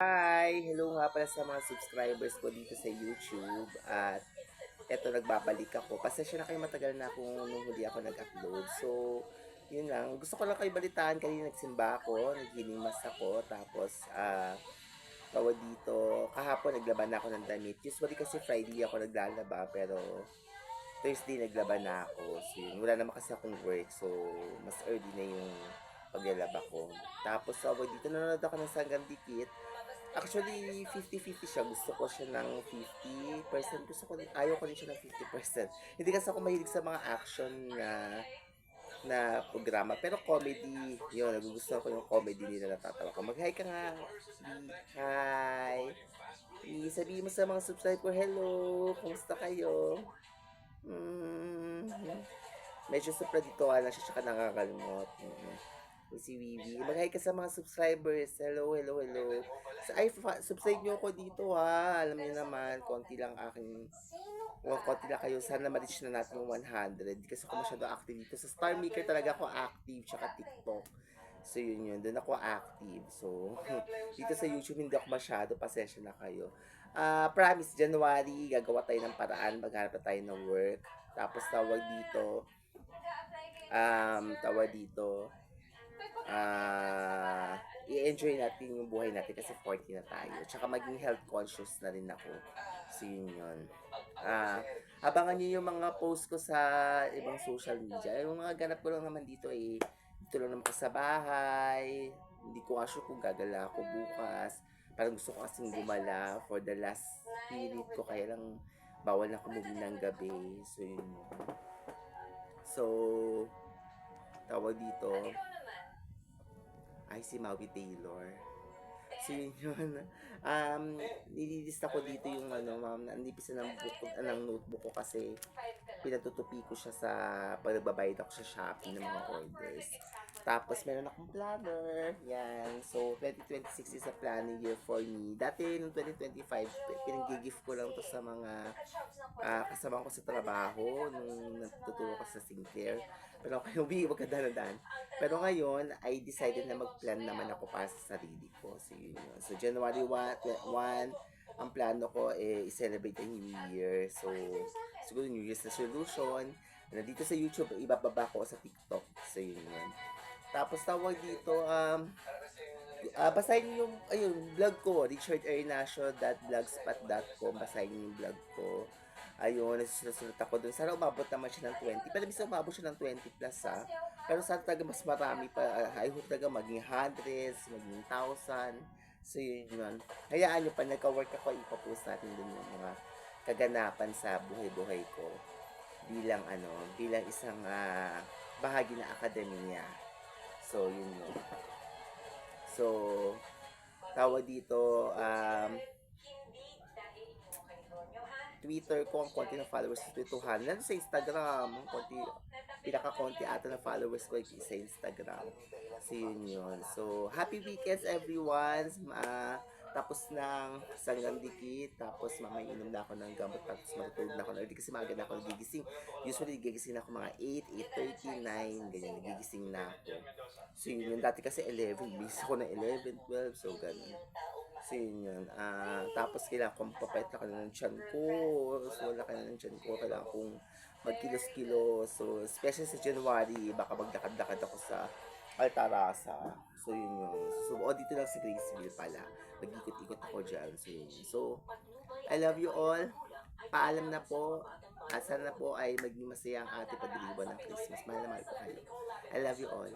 Hi! Hello nga pala sa mga subscribers ko dito sa YouTube. At eto, nagbabalik ako. Pasensya na kayo, matagal na akong nung huli ako nag-upload. So, yun lang. Gusto ko lang kayo balitaan. Kanina nagsimba ako, naghinimas ako. Tapos, tawag dito, kahapon naglaban na ako ng damit. Usually kasi Friday ako naglalaba, pero Thursday naglaban na ako. So, yun. Wala naman kasi akong work. So, mas early na yung paglalaba ko. Tapos, tawag dito, nanonood ako ng Sanggang Dikit. Actually, 50-50 siya. Gusto ko siya ng 50%. Ayaw ko rin siya ng 50%. Hindi kasi ako mahilig sa mga action na programa. Pero comedy, yun, nagugustuhan ko yung comedy nila, natatawa ko. Mag-hi ka nga. Hi. Sabihin mo sa mga subscribe ko, hello, kumusta kayo? Medyo supradituhan na siya, tsaka nakakalimot. Si Vivi. Mag-hi ka sa mga subscribers. Hello, hello, hello. Subscribe nyo ako dito ha. Alam niyo naman, konti lang aking konti lang kayo. Sana ma-reach na natin yung 100. Di kasi ako masyado active dito. Sa Star Maker talaga ako active, tsaka TikTok. So yun. Doon ako active. So, dito sa YouTube hindi ako masyado. Pasensya na kayo. Promise, January, gagawa tayo ng paraan. Maghanap na tayo ng work. Tapos tawag dito, i-enjoy natin yung buhay natin kasi 40 na tayo. Tsaka maging health conscious na rin ako. So, yun. Abangan nyo yung mga post ko sa ibang social media. Yung mga ganap ko lang naman dito dito lang naman ko sa bahay. Hindi ko nga sure kung gagala ako bukas. Parang gusto ko kasing gumala for the last period ko. Kaya lang bawal na kumuwi ng gabi. So, yun. So, tawag dito, ay si Maui Taylor. So yun. Nililista ko dito yung nanipis na ng notebook ko kasi pinatutupi ko siya sa pagbabayad ako sa Shopee ng mga orders. Tapos meron akong planner. Yan. So 2026 is a planning year for me. Dati noong 2025, pinag-gift ko lang to sa mga kasama ko sa trabaho nung natuturo ko sa Sinclair. Pero kayo, wag ka dahan. Pero ngayon, I decided na mag-plan naman ako para sa sarili ko. So, yun yun. So, January 1, ang plano ko i-celebrate ang New Year. So, siguro New Year's resolution. Nandito sa YouTube, ibababa ko sa TikTok. So, yun yun. Tapos tawag dito, basahin niyo yung vlog ko, richardernacio.blogspot.com. Basahin niyo yung vlog ko. Ayun, nasusunod ako dun. Sana umabot naman siya ng 20. Pero bisa umabot siya ng 20 plus Pero sana talaga mas marami pa. I hope talaga maging hundreds, maging thousand. So yun yun. Hayaan nyo pa, nagka-work ako, ipapost natin dun yung mga kaganapan sa buhay-buhay ko bilang isang bahagi ng akademiya. So yun yun. So, tawag dito, Twitter ko, ang konti ng followers ko 200. Lalo sa Instagram, ang pinaka-konti ata ng followers ko ay sa Instagram. So, yun. So, happy weekends everyone. Tapos ng Sanggang Dikit, tapos mamaya inom na ako ng gamot, tapos matutulog na ako na. Kasi maaga na ako nagigising. Usually, nagigising ako mga 8, 8:39, ganyan, nagigising na ako. So, yun. Dati kasi 11, bis ako ng 11, 12, so ganun. So, yun. Tapos, kailangan kong papayat na ng tiyan ko. So, wala ka na ng tiyan ko. Kailangan kong magkilos-kilos. So, especially sa January, baka maglakad-lakad ako sa Altarasa. So, yun yun. So, dito lang sa Graceville pala. Mag-ikot-ikot ako dyan. So, yun. So, I love you all. Paalam na po. At sana po ay maging masaya ang ating pagdiriwan ng Christmas. Mahal na mahal ko kayo. I love you all.